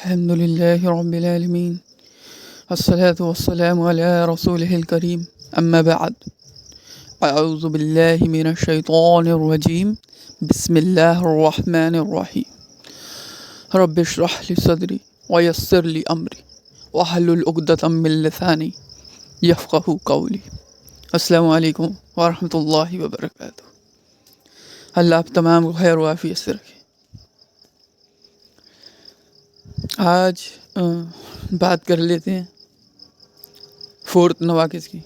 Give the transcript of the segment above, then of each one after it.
الحمد لله رب العالمين الصلاة والسلام على رسوله الكريم أما بعد أعوذ بالله من الشيطان الرجيم بسم الله الرحمن الرحيم رب اشرح لي صدري ويسر لي أمري واحلل عقدة من لساني يفقهوا قولي السلام علیکم ورحمۃ اللہ وبرکاتہ۔ اللہ آپ تمام کو خیر و عافیت سے رکھے۔ آج بات کر لیتے ہیں فورتھ نواقص کی۔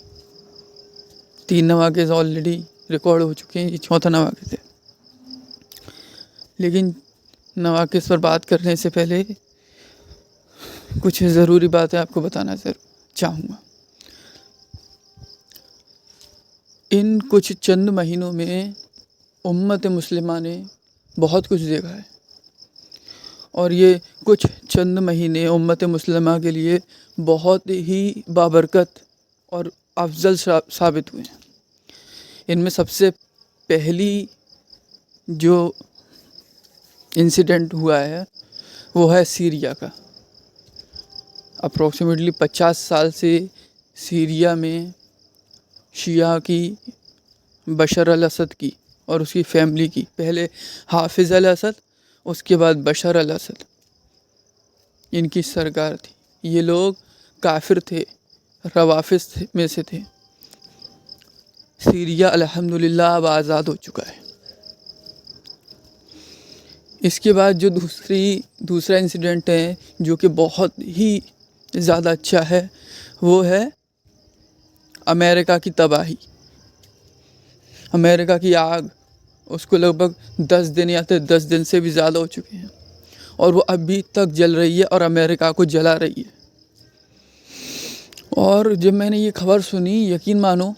3 نواقص آلریڈی ریکارڈ ہو چکے ہیں، یہ 4تھا نواقص ہے۔ لیکن نواقص پر بات کرنے سے پہلے کچھ ضروری باتیں آپ کو بتانا چاہوں گا۔ ان کچھ چند مہینوں میں امت مسلمہ نے بہت کچھ دیکھا ہے، اور یہ کچھ چند مہینے امت مسلمہ کے لیے بہت ہی بابرکت اور افضل ثابت ہوئے ہیں۔ ان میں سب سے پہلی جو انسیڈنٹ ہوا ہے وہ ہے سیریا کا۔ اپروکسیمیٹلی 50 سال سے سیریا میں شیعہ کی، بشر الاسد کی اور اس کی فیملی کی، پہلے حافظ الاسد اس کے بعد بشر الاسد، ان کی سرکار تھی۔ یہ لوگ کافر تھے، روافض میں سے تھے۔ سیریا الحمدللہ اب آزاد ہو چکا ہے۔ اس کے بعد جو دوسرا انسیڈنٹ ہے جو کہ بہت ہی زیادہ اچھا ہے، وہ ہے امریکہ کی تباہی، امریکہ کی آگ۔ اس کو لگ بھگ 10 دن یا 10 دن سے بھی زیادہ ہو چکے ہیں، اور وہ ابھی تک جل رہی ہے اور امریکہ کو جلا رہی ہے۔ اور جب میں نے یہ خبر سنی، یقین مانو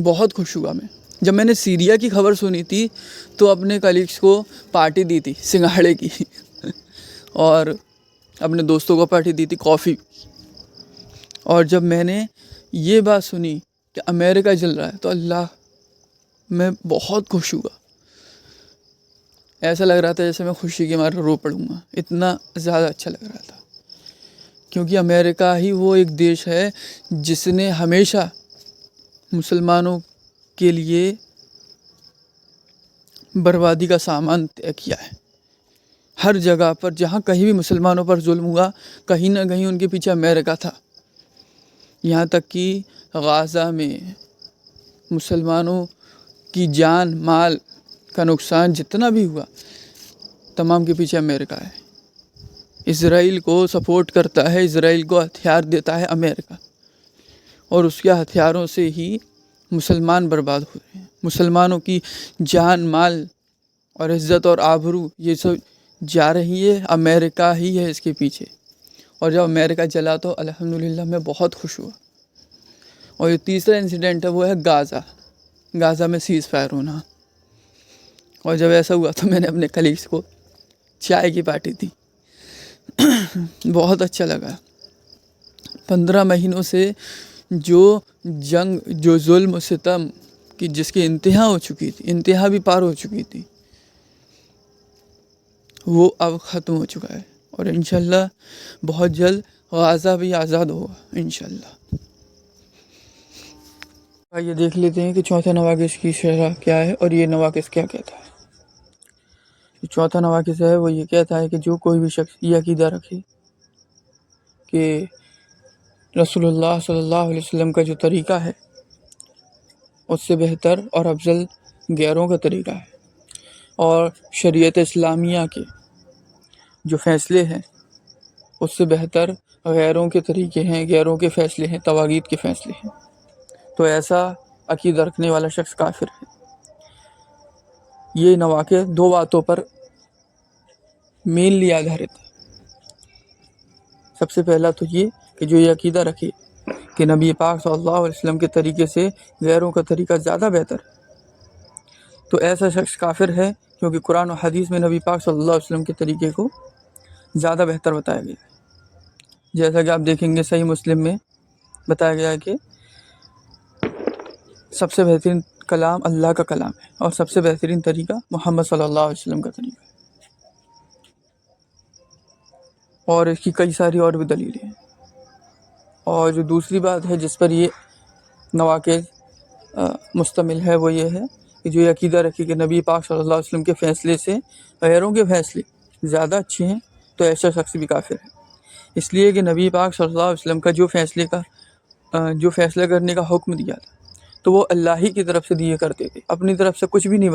بہت خوش ہوا میں۔ جب میں نے سیریا کی خبر سنی تھی تو اپنے کلیگس کو پارٹی دی تھی سنگھاڑے کی اور اپنے دوستوں کو پارٹی دی تھی کافی۔ اور جب میں نے یہ بات سنی کہ امریکہ جل رہا ہے تو اللہ، میں بہت خوش ہوا۔ ایسا لگ رہا تھا جیسے میں خوشی کے مارے رو پڑوں گا، اتنا زیادہ اچھا لگ رہا تھا۔ کیونکہ امریکہ ہی وہ ایک دیش ہے جس نے ہمیشہ مسلمانوں کے لیے بربادی کا سامان طے کیا ہے۔ ہر جگہ پر جہاں کہیں بھی مسلمانوں پر ظلم ہوا، کہیں نہ کہیں ان کے پیچھے امریکہ تھا۔ یہاں تک کہ غزہ میں مسلمانوں کی جان مال کا نقصان جتنا بھی ہوا، تمام کے پیچھے امریکہ ہے۔ اسرائیل کو سپورٹ کرتا ہے، اسرائیل کو ہتھیار دیتا ہے امریکہ، اور اس کے ہتھیاروں سے ہی مسلمان برباد ہو رہے ہیں۔ مسلمانوں کی جان مال اور عزت اور آبرو یہ سب جا رہی ہے، امریکہ ہی ہے اس کے پیچھے۔ اور جب امریکہ جلا تو الحمدللہ میں بہت خوش ہوا۔ اور یہ تیسرا انسیڈنٹ ہے وہ ہے غازہ میں سیز فائر ہونا۔ اور جب ایسا ہوا تو میں نے اپنے کلیگس کو چائے کی پارٹی دی، بہت اچھا لگا۔ 15 مہینوں سے جو جنگ، جو ظلم و ستم کی جس کی انتہا ہو چکی تھی، انتہا بھی پار ہو چکی تھی، وہ اب ختم ہو چکا ہے، اور انشاءاللہ بہت جلد غازہ بھی آزاد ہوگا انشاءاللہ۔ آئیے دیکھ لیتے ہیں کہ چوتھا نواقص کی شرح کیا ہے اور یہ نواقص کیا کہتا ہے۔ چوتھا نواقص ہے وہ یہ کہتا ہے کہ جو کوئی بھی شخص یہ عقیدہ رکھے کہ رسول اللہ صلی اللہ علیہ وسلم کا جو طریقہ ہے اس سے بہتر اور افضل غیروں کا طریقہ ہے، اور شریعت اسلامیہ کے جو فیصلے ہیں اس سے بہتر غیروں کے طریقے ہیں، غیروں کے فیصلے ہیں، طواغیت کے فیصلے ہیں، تو ایسا عقیدہ رکھنے والا شخص کافر ہے۔ یہ نواقص 2 باتوں پر مینلی آدھارت ہے۔ سب سے پہلا تو یہ کہ جو یہ عقیدہ رکھے کہ نبی پاک صلی اللہ علیہ وسلم کے طریقے سے غیروں کا طریقہ زیادہ بہتر ہے، تو ایسا شخص کافر ہے، کیونکہ قرآن و حدیث میں نبی پاک صلی اللہ علیہ وسلم کے طریقے کو زیادہ بہتر بتایا گیا ہے۔ جیسا کہ آپ دیکھیں گے صحیح مسلم میں بتایا گیا ہے کہ سب سے بہترین کلام اللہ کا کلام ہے، اور سب سے بہترین طریقہ محمد صلی اللہ علیہ وسلم کا طریقہ ہے۔ اور اس کی کئی ساری اور بھی دلیلیں ہیں۔ اور جو دوسری بات ہے جس پر یہ نواقض مشتمل ہے وہ یہ ہے کہ جو یہ عقیدہ رکھی کہ نبی پاک صلی اللہ علیہ وسلم کے فیصلے سے غیروں کے فیصلے زیادہ اچھے ہیں، تو ایسا شخص بھی کافر ہے، اس لیے کہ نبی پاک صلی اللہ علیہ وسلم کا جو فیصلہ کرنے کا حکم دیا تھا تو وہ اللہ ہی کی طرف سے دیے کرتے تھے، اپنی طرف سے کچھ بھی نہیں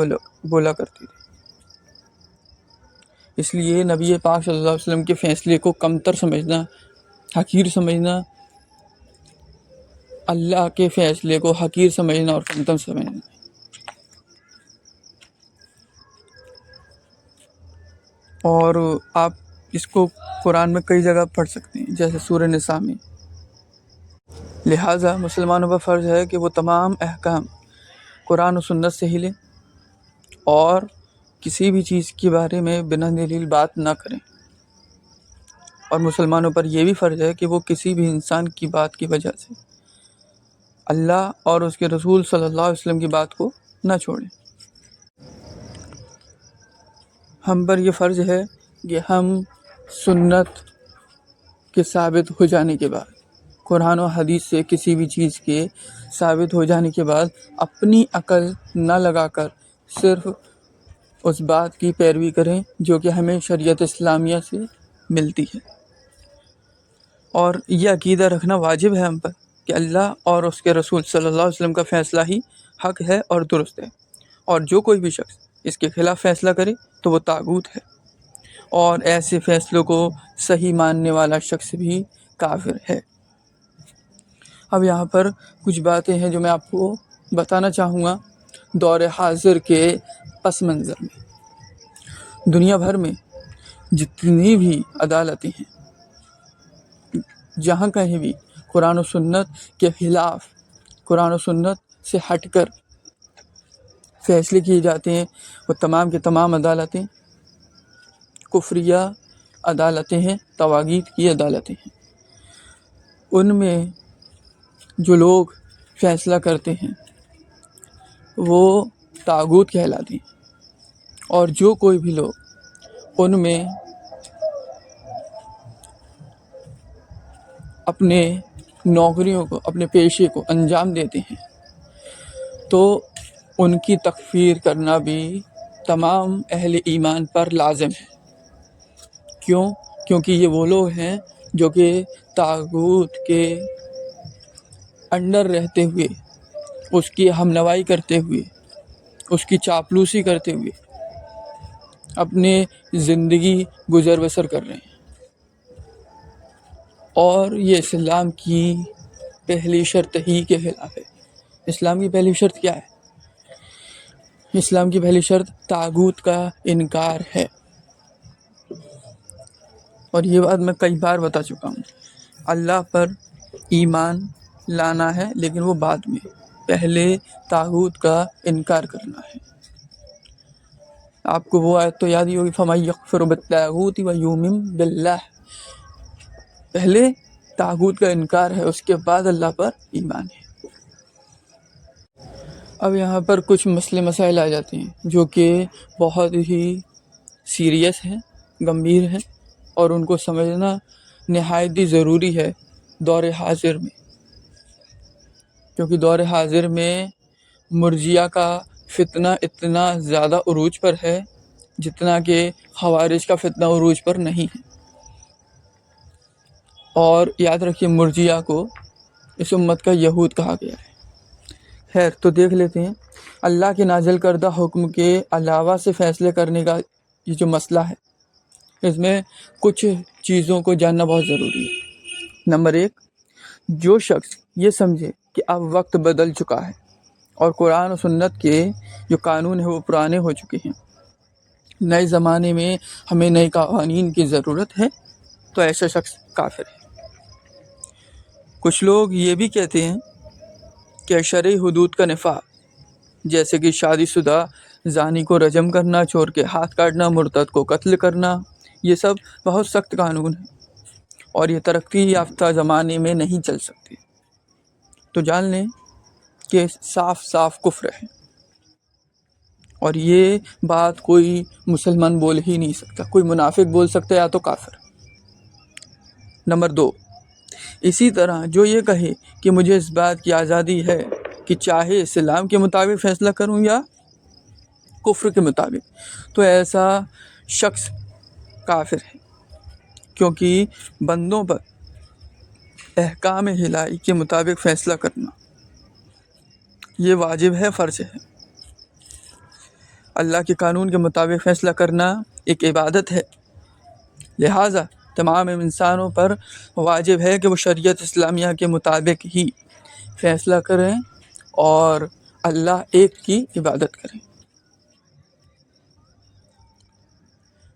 بولا کرتے تھے۔ اس لیے نبی پاک صلی اللہ علیہ وسلم کے فیصلے کو کمتر سمجھنا، حقیر سمجھنا، اللہ کے فیصلے کو حقیر سمجھنا اور کمتر سمجھنا۔ اور آپ اس کو قرآن میں کئی جگہ پڑھ سکتے ہیں، جیسے سورہ نساء میں۔ لہٰذا مسلمانوں پر فرض ہے کہ وہ تمام احکام قرآن و سنت سے ہی لیں اور کسی بھی چیز کے بارے میں بنا دلیل بات نہ کریں۔ اور مسلمانوں پر یہ بھی فرض ہے کہ وہ کسی بھی انسان کی بات کی وجہ سے اللہ اور اس کے رسول صلی اللہ علیہ وسلم کی بات کو نہ چھوڑیں۔ ہم پر یہ فرض ہے کہ ہم سنت کے ثابت ہو جانے کے بعد، قرآن و حدیث سے کسی بھی چیز کے ثابت ہو جانے کے بعد اپنی عقل نہ لگا کر صرف اس بات کی پیروی کریں جو کہ ہمیں شریعت اسلامیہ سے ملتی ہے۔ اور یہ عقیدہ رکھنا واجب ہے ہم پر کہ اللہ اور اس کے رسول صلی اللہ علیہ وسلم کا فیصلہ ہی حق ہے اور درست ہے، اور جو کوئی بھی شخص اس کے خلاف فیصلہ کرے تو وہ طاغوت ہے، اور ایسے فیصلوں کو صحیح ماننے والا شخص بھی کافر ہے۔ اب یہاں پر کچھ باتیں ہیں جو میں آپ کو بتانا چاہوں گا دور حاضر کے پس منظر میں۔ دنیا بھر میں جتنی بھی عدالتیں ہیں، جہاں کہیں بھی قرآن و سنت کے خلاف، قرآن و سنت سے ہٹ کر فیصلے کیے جاتے ہیں، وہ تمام کے تمام عدالتیں کفریہ عدالتیں ہیں، طواغیت کی عدالتیں ہیں۔ ان میں جو لوگ فیصلہ کرتے ہیں وہ طاغوت کہلاتے ہیں، اور جو کوئی بھی لوگ ان میں اپنے نوکریوں کو، اپنے پیشے کو انجام دیتے ہیں تو ان کی تکفیر کرنا بھی تمام اہل ایمان پر لازم ہے۔ کیونکہ یہ وہ لوگ ہیں جو کہ طاغوت کے انڈر رہتے ہوئے، اس کی ہمنوائی کرتے ہوئے، اس کی چاپلوسی کرتے ہوئے اپنے زندگی گزر بسر کر رہے ہیں۔ اور یہ اسلام کی پہلی شرط ہی کے خلاف ہے۔ اسلام کی پہلی شرط کیا ہے؟ اسلام کی پہلی شرط طاغوت کا انکار ہے، اور یہ بات میں کئی بار بتا چکا ہوں۔ اللہ پر ایمان لانا ہے، لیکن وہ بعد میں، پہلے طاغوت کا انکار کرنا ہے۔ آپ کو وہ آیت تو یاد ہی ہوگی، فَمَن يَكْفُرْ بِالطَّاغُوتِ وَيُؤْمِنْ بِاللَّهِ۔ پہلے طاغوت کا انکار ہے، اس کے بعد اللہ پر ایمان ہے۔ اب یہاں پر کچھ مسائل آ جاتے ہیں جو کہ بہت ہی سیریس ہیں، گمبھیر ہیں، اور ان کو سمجھنا نہایت ہی ضروری ہے دور حاضر میں، کیونکہ دور حاضر میں مرجئہ کا فتنہ اتنا زیادہ عروج پر ہے جتنا کہ خوارج کا فتنہ عروج پر نہیں ہے۔ اور یاد رکھیے، مرجئہ کو اس امت کا یہود کہا گیا ہے۔ خیر، تو دیکھ لیتے ہیں اللہ کے نازل کردہ حکم کے علاوہ سے فیصلے کرنے کا یہ جو مسئلہ ہے، اس میں کچھ چیزوں کو جاننا بہت ضروری ہے۔ نمبر 1، جو شخص یہ سمجھے کہ اب وقت بدل چکا ہے اور قرآن و سنت کے جو قانون ہیں وہ پرانے ہو چکے ہیں، نئے زمانے میں ہمیں نئے قوانین کی ضرورت ہے، تو ایسا شخص کافر ہے۔ کچھ لوگ یہ بھی کہتے ہیں کہ شرعی حدود کا نفاذ، جیسے کہ شادی شدہ زانی کو رجم کرنا، چور کے ہاتھ کاٹنا، مرتد کو قتل کرنا، یہ سب بہت سخت قانون ہیں اور یہ ترقی یافتہ زمانے میں نہیں چل سکتے۔ تو جان لیں کہ صاف صاف کفر ہے، اور یہ بات کوئی مسلمان بول ہی نہیں سکتا، کوئی منافق بول سکتا ہے یا تو کافر۔ نمبر 2، اسی طرح جو یہ کہے کہ مجھے اس بات کی آزادی ہے کہ چاہے اسلام کے مطابق فیصلہ کروں یا کفر کے مطابق، تو ایسا شخص کافر ہے، کیونکہ بندوں پر احکام الہی کے مطابق فیصلہ کرنا یہ واجب ہے، فرض ہے۔ اللہ کے قانون کے مطابق فیصلہ کرنا ایک عبادت ہے، لہٰذا تمام انسانوں پر واجب ہے کہ وہ شریعت اسلامیہ کے مطابق ہی فیصلہ کریں اور اللہ ایک کی عبادت کریں۔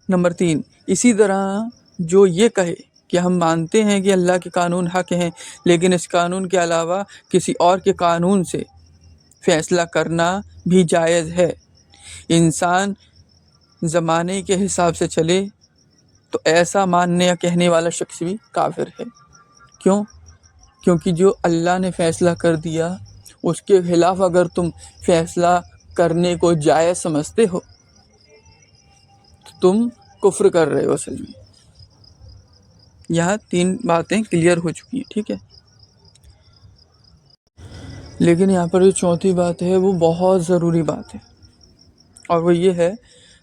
نمبر 3، اسی طرح جو یہ کہے کہ ہم مانتے ہیں کہ اللہ کے قانون حق ہیں، لیکن اس قانون کے علاوہ کسی اور کے قانون سے فیصلہ کرنا بھی جائز ہے، انسان زمانے کے حساب سے چلے، تو ایسا ماننے یا کہنے والا شخص بھی کافر ہے۔ کیوں؟ کیونکہ جو اللہ نے فیصلہ کر دیا اس کے خلاف اگر تم فیصلہ کرنے کو جائز سمجھتے ہو تو تم کفر کر رہے ہو اصل میں۔ یہاں 3 باتیں کلیئر ہو چکی ہیں، ٹھیک ہے۔ لیکن یہاں پر جو چوتھی بات ہے وہ بہت ضروری بات ہے، اور وہ یہ ہے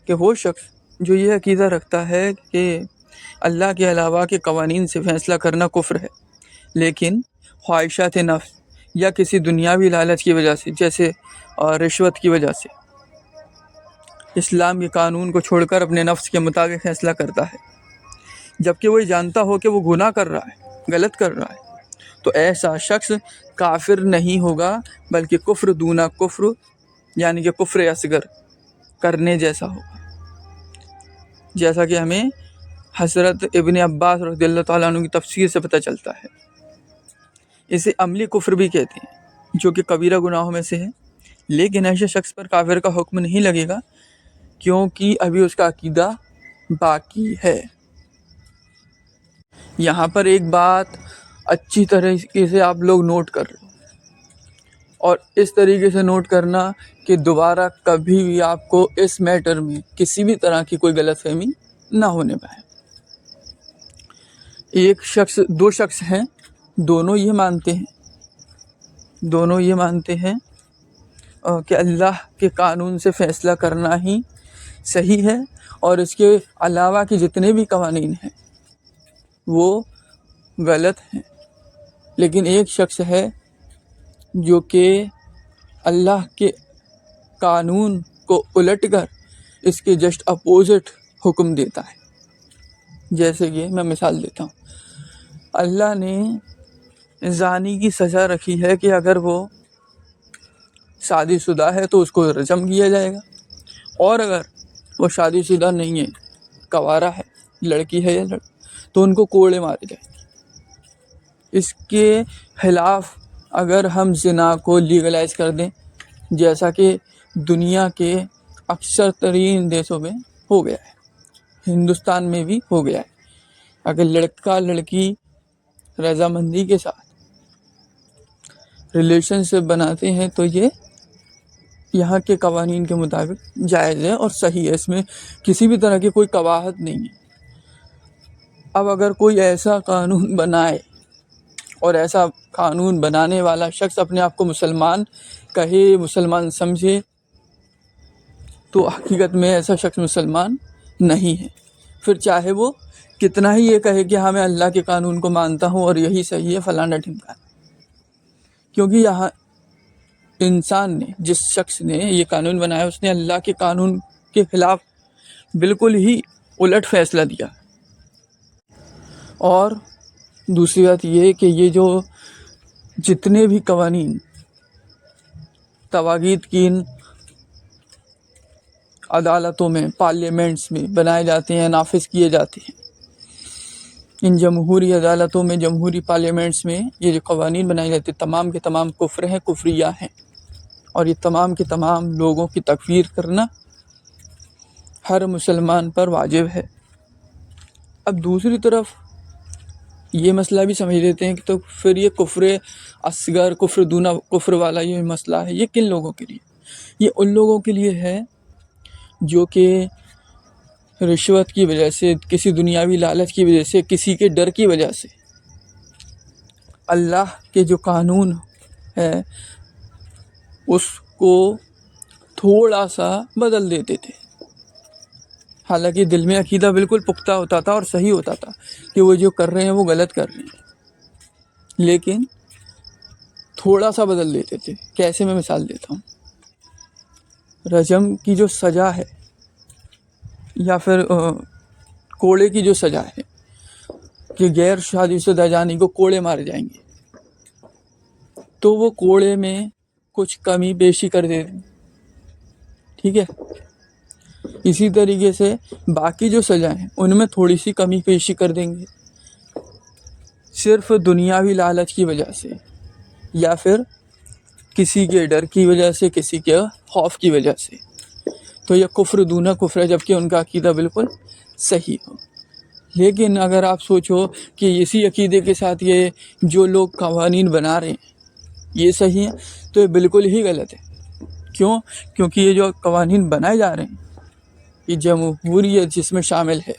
کہ وہ شخص جو یہ عقیدہ رکھتا ہے کہ اللہ کے علاوہ کے قوانین سے فیصلہ کرنا کفر ہے، لیکن خواہشات نفس یا کسی دنیاوی لالچ کی وجہ سے، جیسے رشوت کی وجہ سے، اسلام کے قانون کو چھوڑ کر اپنے نفس کے مطابق فیصلہ کرتا ہے، جبکہ وہ جانتا ہو کہ وہ گناہ کر رہا ہے، غلط کر رہا ہے، تو ایسا شخص کافر نہیں ہوگا بلکہ کفر دونا کفر، یعنی کہ کفر اصغر کرنے جیسا ہوگا، جیسا کہ ہمیں حضرت ابن عباس رضی اللہ تعالیٰ عنہ کی تفسیر سے پتہ چلتا ہے۔ اسے عملی کفر بھی کہتے ہیں، جو کہ کبیرہ گناہوں میں سے ہے، لیکن ایسے شخص پر کافر کا حکم نہیں لگے گا کیونکہ ابھی اس کا عقیدہ باقی ہے۔ یہاں پر ایک بات اچھی طریقے سے آپ لوگ نوٹ کر لو، اور اس طریقے سے نوٹ کرنا کہ دوبارہ کبھی بھی آپ کو اس میٹر میں کسی بھی طرح کی کوئی غلط فہمی نہ ہونے پائے۔ دو شخص ہیں، دونوں یہ مانتے ہیں کہ اللہ کے قانون سے فیصلہ کرنا ہی صحیح ہے، اور اس کے علاوہ کے جتنے بھی قوانین ہیں وہ غلط ہیں، لیکن ایک شخص ہے جو کہ اللہ کے قانون کو الٹ کر اس کے جسٹ اپوزٹ حکم دیتا ہے۔ جیسے کہ میں مثال دیتا ہوں، اللہ نے زانی کی سزا رکھی ہے کہ اگر وہ شادی شدہ ہے تو اس کو رجم کیا جائے گا، اور اگر وہ شادی شدہ نہیں ہے، کنوارا ہے، لڑکی ہے یا لڑکا، تو ان کو کوڑے مارے جائیں گے۔ اس کے خلاف اگر ہم زنا کو لیگلائز کر دیں، جیسا کہ دنیا کے اکثر ترین دیشوں میں ہو گیا ہے، ہندوستان میں بھی ہو گیا ہے، اگر لڑکا لڑکی رضامندی کے ساتھ ریلیشن شپ بناتے ہیں تو یہ یہاں کے قوانین کے مطابق جائز ہے اور صحیح ہے، اس میں کسی بھی طرح کی کوئی قباحت نہیں ہے۔ اب اگر کوئی ایسا قانون بنائے اور ایسا قانون بنانے والا شخص اپنے آپ کو مسلمان کہے، مسلمان سمجھے، تو حقیقت میں ایسا شخص مسلمان نہیں ہے، پھر چاہے وہ کتنا ہی یہ کہے کہ ہاں میں اللہ کے قانون کو مانتا ہوں اور یہی صحیح ہے، فلانا ڈھمکانا، کیونکہ یہاں انسان نے، جس شخص نے یہ قانون بنایا، اس نے اللہ کے قانون کے خلاف بالکل ہی الٹ فیصلہ دیا۔ اور دوسری بات یہ کہ یہ جو جتنے بھی قوانین طواغیت کی ان عدالتوں میں، پارلیمنٹس میں بنائے جاتے ہیں، نافذ کیے جاتے ہیں، ان جمہوری عدالتوں میں، جمہوری پارلیمنٹس میں یہ جو قوانین بنائے جاتے ہیں، تمام کے تمام کفر ہیں، کفریہ ہیں، اور یہ تمام کے تمام لوگوں کی تکفیر کرنا ہر مسلمان پر واجب ہے۔ اب دوسری طرف یہ مسئلہ بھی سمجھ لیتے ہیں کہ تو پھر یہ کفر اصغر، کفر دونا کفر والا یہ مسئلہ ہے، یہ کن لوگوں کے لیے؟ یہ ان لوگوں کے لیے ہے جو کہ رشوت کی وجہ سے، کسی دنیاوی لالچ کی وجہ سے، کسی کے ڈر کی وجہ سے اللہ کے جو قانون ہے اس کو تھوڑا سا بدل دیتے تھے، حالانکہ دل میں عقیدہ بالکل پختہ ہوتا تھا اور صحیح ہوتا تھا کہ وہ جو کر رہے ہیں وہ غلط کر رہے ہیں، لیکن تھوڑا سا بدل دیتے تھے۔ کیسے؟ میں مثال دیتا ہوں۔ رجم کی جو سزا ہے یا پھر کوڑے کی جو سزا ہے کہ غیر شادی شدہ جانی کو کوڑے مارے جائیں گے، تو وہ کوڑے میں کچھ کمی بیشی کر دیتے، ٹھیک ہے۔ اسی طریقے سے باقی جو سزا ہیں ان میں تھوڑی سی کمی بیشی کر دیں گے، صرف دنیاوی لالچ کی وجہ سے یا پھر کسی کے ڈر کی وجہ سے، کسی کے خوف کی وجہ سے۔ تو یہ کفر دون کفر ہے، جبکہ ان کا عقیدہ بالکل صحیح ہو۔ لیکن اگر آپ سوچو کہ اسی عقیدے کے ساتھ یہ جو لوگ قوانین بنا رہے ہیں یہ صحیح ہے، تو یہ بالکل ہی غلط ہے۔ کیوں؟ کیونکہ یہ جو قوانین بنائے جا رہے ہیں یہ جمہوریت جس میں شامل ہے،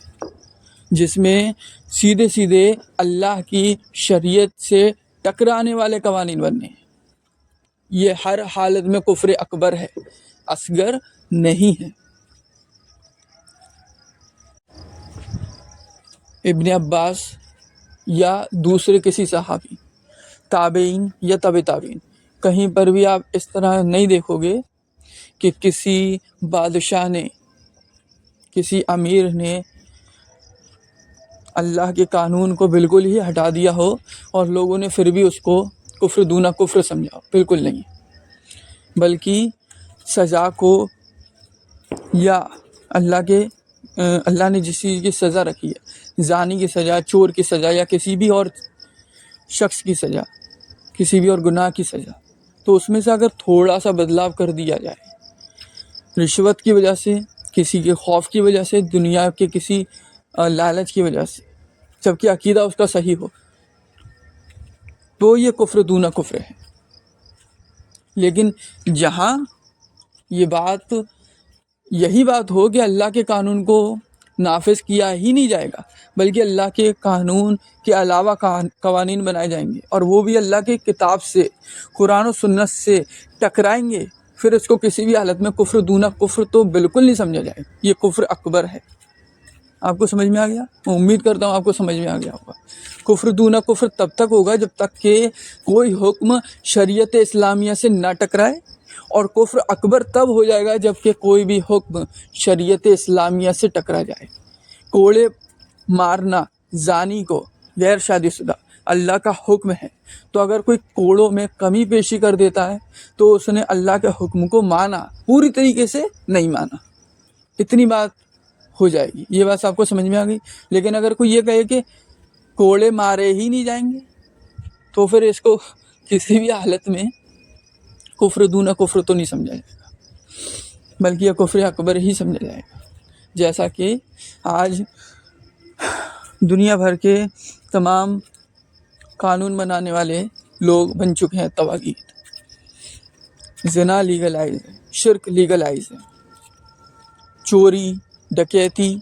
جس میں سیدھے سیدھے اللہ کی شریعت سے ٹکرانے والے قوانین بننے ہیں، یہ ہر حالت میں کفر اکبر ہے، اصغر نہیں ہے۔ ابن عباس یا دوسرے کسی صحابی، تابعین یا تبع تابعین، کہیں پر بھی آپ اس طرح نہیں دیکھو گے کہ کسی بادشاہ نے، کسی امیر نے اللہ کے قانون کو بالکل ہی ہٹا دیا ہو اور لوگوں نے پھر بھی اس کو کفر دون کفر سمجھا ہو، بالکل نہیں۔ بلکہ سزا کو یا اللہ نے جس چیز کی سزا رکھی ہے، زانی کی سزا، چور کی سزا یا کسی بھی اور شخص کی سزا، کسی بھی اور گناہ کی سزا، تو اس میں سے اگر تھوڑا سا بدلاؤ کر دیا جائے، رشوت کی وجہ سے، کسی کے خوف کی وجہ سے، دنیا کے کسی لالچ کی وجہ سے، جبکہ عقیدہ اس کا صحیح ہو، تو یہ کفر دون کفر ہے۔ لیکن جہاں یہی بات ہو کہ اللہ کے قانون کو نافذ کیا ہی نہیں جائے گا، بلکہ اللہ کے قانون کے علاوہ قوانین بنائے جائیں گے، اور وہ بھی اللہ کی کتاب سے، قرآن و سنت سے ٹکرائیں گے، پھر اس کو کسی بھی حالت میں کفر دون کفر تو بالکل نہیں سمجھا جائے گا، یہ کفر اکبر ہے۔ آپ کو سمجھ میں آ گیا؟ میں امید کرتا ہوں آپ کو سمجھ میں آ گیا ہوگا۔ کفر دون کفر تب تک ہوگا جب تک کہ کوئی حکم شریعت اسلامیہ سے نہ ٹکرائے، اور کفر اکبر تب ہو جائے گا جب کہ کوئی بھی حکم شریعت اسلامیہ سے ٹکرا جائے۔ کوڑے مارنا زانی کو، غیر شادی شدہ، اللہ کا حکم ہے، تو اگر کوئی کوڑوں میں کمی بیشی کر دیتا ہے تو اس نے اللہ کے حکم کو مانا، پوری طریقے سے نہیں مانا، اتنی بات ہو جائے گی۔ یہ بات آپ کو سمجھ میں آ گئی؟ لیکن اگر کوئی یہ کہے کہ کوڑے مارے ہی نہیں جائیں گے، تو پھر اس کو کسی بھی حالت میں کفر دون کفر تو نہیں سمجھا جائے گا، بلکہ یہ کفر اکبر ہی سمجھا جائے گا، جیسا کہ آج دنیا بھر کے تمام قانون بنانے والے لوگ بن چکے ہیں طواغیت۔ زنا لیگلائز ہے، شرک لیگلائز ہے، چوری، ڈکیتی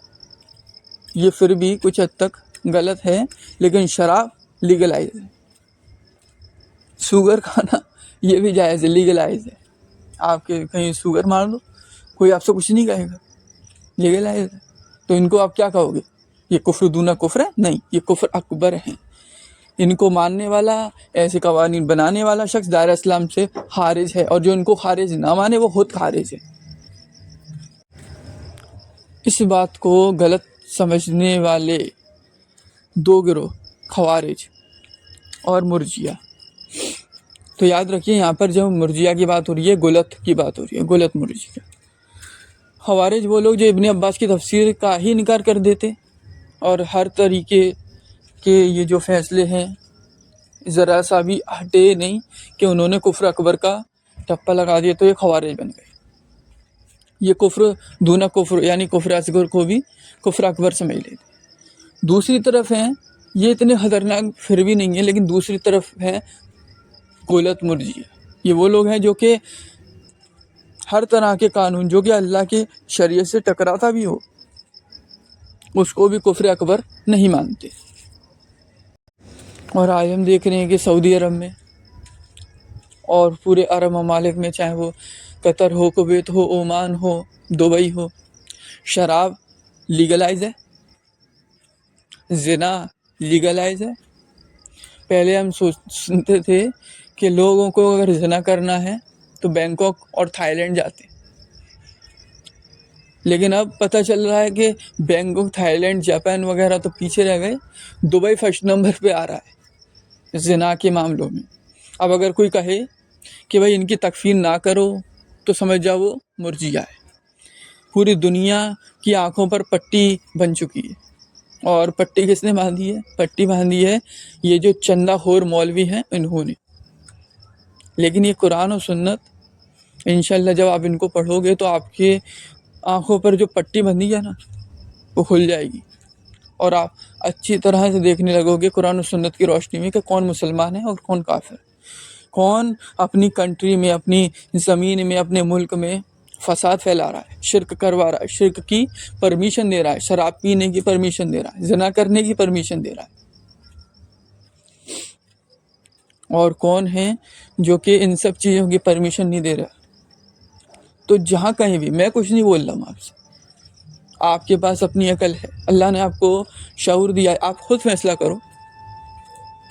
یہ پھر بھی کچھ حد تک غلط ہے، لیکن شراب لیگلائز ہے، سوگر کھانا یہ بھی جائز ہے، لیگلائز ہے۔ آپ کے کہیں سوگر مار دو، کوئی آپ سے کچھ نہیں کہے گا، لیگلائز ہے۔ تو ان کو آپ کیا کہو گے؟ یہ کفر دون کفر ہے؟ نہیں، یہ کفر اکبر ہیں۔ ان کو ماننے والا، ایسے قوانین بنانے والا شخص دائرہ اسلام سے خارج ہے، اور جو ان کو خارج نہ مانے وہ خود خارج ہے۔ اس بات کو غلط سمجھنے والے دو گروہ، خوارج اور مرجیہ، تو یاد رکھیے یہاں پر جب مرجیہ کی بات ہو رہی ہے، غلط کی بات ہو رہی ہے، غلط مرجیہ۔ خوارج وہ لوگ جو ابن عباس کی تفسیر کا ہی انکار کر دیتے، اور ہر طریقے کے یہ جو فیصلے ہیں ذرا سا بھی ہٹے نہیں کہ انہوں نے کفر اکبر کا ٹپا لگا دیا، تو یہ خوارج بن گئے۔ یہ کفر دون کفر یعنی کفر اصغر کو بھی کفر اکبر سمجھ لیتے۔ دوسری طرف ہیں، یہ اتنے خطرناک پھر بھی نہیں ہیں، لیکن دوسری طرف ہے غلط مرجیہ۔ یہ وہ لوگ ہیں جو کہ ہر طرح کے قانون جو کہ اللہ کی شریعت سے ٹکراتا بھی ہو اس کو بھی کفر اکبر نہیں مانتے۔ اور آج ہم دیکھ رہے ہیں کہ سعودی عرب میں اور پورے عرب ممالک میں، چاہے وہ قطر ہو، کویت ہو، عمان ہو، دبئی ہو، شراب لیگلائز ہے، زنا لیگلائز ہے۔ پہلے ہم سنتے تھے کہ لوگوں کو اگر زنا کرنا ہے تو بینکاک اور تھائی لینڈ جاتے، لیکن اب پتہ چل رہا ہے کہ بینکاک، تھائی لینڈ، جاپان وغیرہ تو پیچھے رہ گئے، دبئی فرسٹ نمبر پہ آ رہا ہے زنا کے معاملوں میں۔ اب اگر کوئی کہے کہ بھائی ان کی تکفیر نہ کرو تو سمجھ جاؤ وہ مرجئہ ہے۔ پوری دنیا کی آنکھوں پر پٹی بن چکی ہے، اور پٹی کس نے باندھی ہے؟ پٹی باندھی ہے یہ جو چندہ خور مولوی ہیں انہوں نے۔ لیکن یہ قرآن و سنت انشاءاللہ جب آپ ان کو پڑھو گے تو آپ کے آنکھوں پر جو پٹی بندھی ہے نا وہ کھل جائے گی، اور آپ اچھی طرح سے دیکھنے لگو گے قرآن و سنت کی روشنی میں کہ کون مسلمان ہے اور کون کافر، کون اپنی کنٹری میں، اپنی زمین میں، اپنے ملک میں فساد پھیلا رہا ہے، شرک کروا رہا ہے، شرک کی پرمیشن دے رہا ہے، شراب پینے کی پرمیشن دے رہا ہے، زنا کرنے کی پرمیشن دے رہا ہے، اور کون ہے جو کہ ان سب چیزوں کی پرمیشن نہیں دے رہا۔ تو جہاں کہیں بھی، میں کچھ نہیں بول رہا ہوں آپ سے، آپ کے پاس اپنی عقل ہے، اللہ نے آپ کو شعور دیا ہے، آپ خود فیصلہ کرو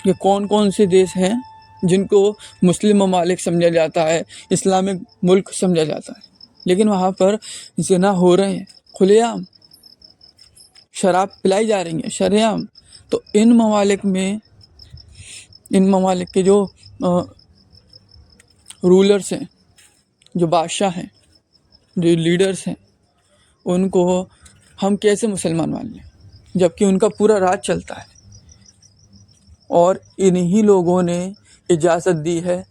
کہ کون کون سے دیش ہیں جن کو مسلم ممالک سمجھا جاتا ہے، اسلامک ملک سمجھا جاتا ہے، لیکن وہاں پر زنا ہو رہے ہیں کھلے عام، شراب پلائی جا رہی ہیں شرے عام۔ تو ان ممالک کے جو رولرز ہیں، جو بادشاہ ہیں، جو لیڈرز ہیں، ان کو ہم کیسے مسلمان مان لیں جبکہ ان کا پورا راج چلتا ہے، اور انہی لوگوں نے اجازت دی ہے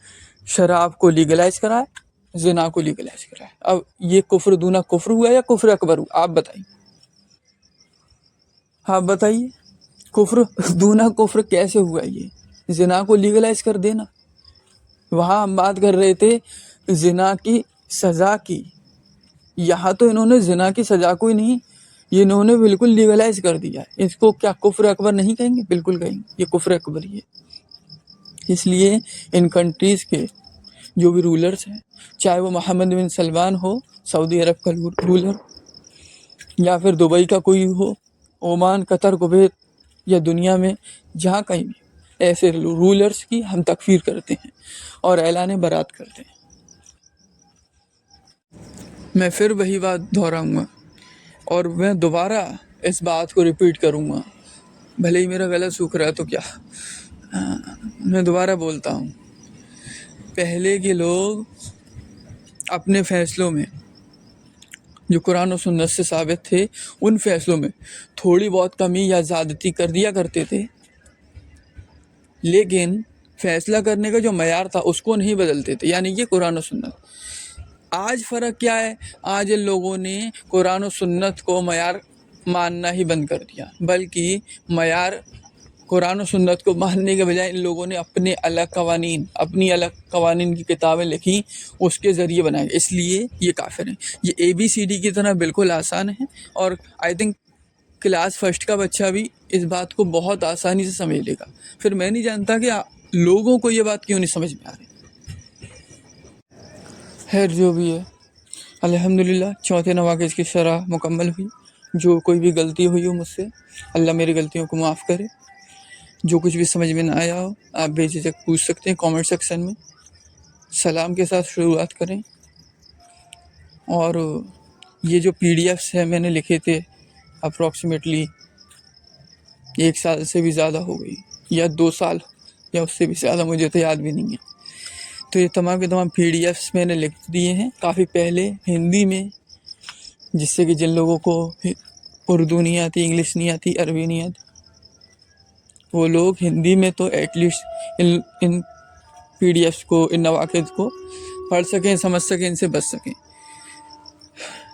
شراب کو لیگلائز کرائے، زنا کو لیگلائز کرائے۔ اب یہ کفر دونہ کفر ہوا یا کفر اکبر ہوا؟ آپ بتائیے کفر دونہ کفر کیسے ہوا؟ یہ زنا کو لیگلائز کر دینا۔ وہاں ہم بات کر رہے تھے زنا کی سزا کی، یہاں تو انہوں نے زنا کی سزا کو ہی نہیں، یہ انہوں نے بالکل لیگلائز کر دیا ہے۔ اس کو کیا کفر اکبر نہیں کہیں گے؟ بالکل کہیں گے، یہ کفر اکبر ہی ہے۔ اس لیے ان کنٹریز کے جو بھی رولرز ہیں، چاہے وہ محمد بن سلمان ہو، سعودی عرب کا رولر، یا پھر دبئی کا کوئی ہو، عمان، قطر، کویت، یا دنیا میں جہاں کہیں بھی، ایسے رولرز کی ہم تکفیر کرتے ہیں اور اعلان برات کرتے ہیں۔ میں پھر وہی بات دہراؤں گا، اور میں دوبارہ اس بات کو ریپیٹ کروں گا، بھلے ہی میرا گلا سوکھ رہا ہے تو کیا، میں دوبارہ بولتا ہوں، پہلے کے لوگ اپنے فیصلوں میں جو قرآن و سنت سے ثابت تھے، ان فیصلوں میں تھوڑی بہت کمی یا زیادتی کر دیا کرتے تھے، لیکن فیصلہ کرنے کا جو معیار تھا اس کو نہیں بدلتے تھے، یعنی یہ قرآن و سنت۔ آج فرق کیا ہے؟ آج ان لوگوں نے قرآن و سنت کو معیار ماننا ہی بند کر دیا، بلکہ معیار قرآن و سنت کو ماننے کے بجائے ان لوگوں نے اپنے اپنی الگ قوانین کی کتابیں لکھی، اس کے ذریعے بنائے، اس لیے یہ کافر ہیں۔ یہ ABCD کی طرح بالکل آسان ہے، اور آئی تھنک کلاس فرسٹ کا بچہ بھی اس بات کو بہت آسانی سے سمجھ لے گا۔ پھر میں نہیں جانتا کہ لوگوں کو یہ بات کیوں نہیں سمجھ میں آ رہی۔ خیر جو بھی ہے، الحمدللہ چوتھے نواقص کی شرح مکمل ہوئی۔ جو کوئی بھی غلطی ہوئی ہو مجھ سے، اللہ میری غلطیوں کو معاف کرے۔ جو کچھ بھی سمجھ میں نہ آیا ہو، آپ بے جھجک پوچھ سکتے ہیں کامنٹ سیکشن میں۔ سلام کے ساتھ شروعات کریں، اور یہ جو PDFs ہیں میں نے لکھے تھے اپروکسیمیٹلی 1 سال سے بھی زیادہ ہو گئی، یا 2 سال، یا اس سے بھی زیادہ، مجھے تو یاد بھی نہیں ہے۔ تو یہ تمام کے تمام PDFs میں نے لکھ دیے ہیں کافی پہلے ہندی میں، جس سے کہ جن لوگوں کو اردو نہیں آتی، انگلش نہیں آتی، عربی نہیں آتی، وہ لوگ ہندی میں تو ایٹ لیسٹ ان PDFs کو، ان نواقص کو پڑھ سکیں، سمجھ سکیں، ان سے بچ سکیں۔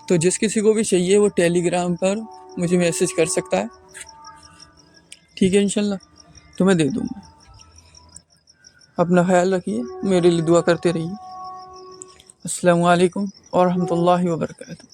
تو جس کسی کو بھی چاہیے وہ ٹیلی گرام پر مجھے میسج کر سکتا ہے، ٹھیک ہے انشاءاللہ، تو میں دے دوں گا۔ اپنا خیال رکھیے، میرے لیے دعا کرتے رہیے۔ السلام علیکم ورحمۃ اللہ وبرکاتہ۔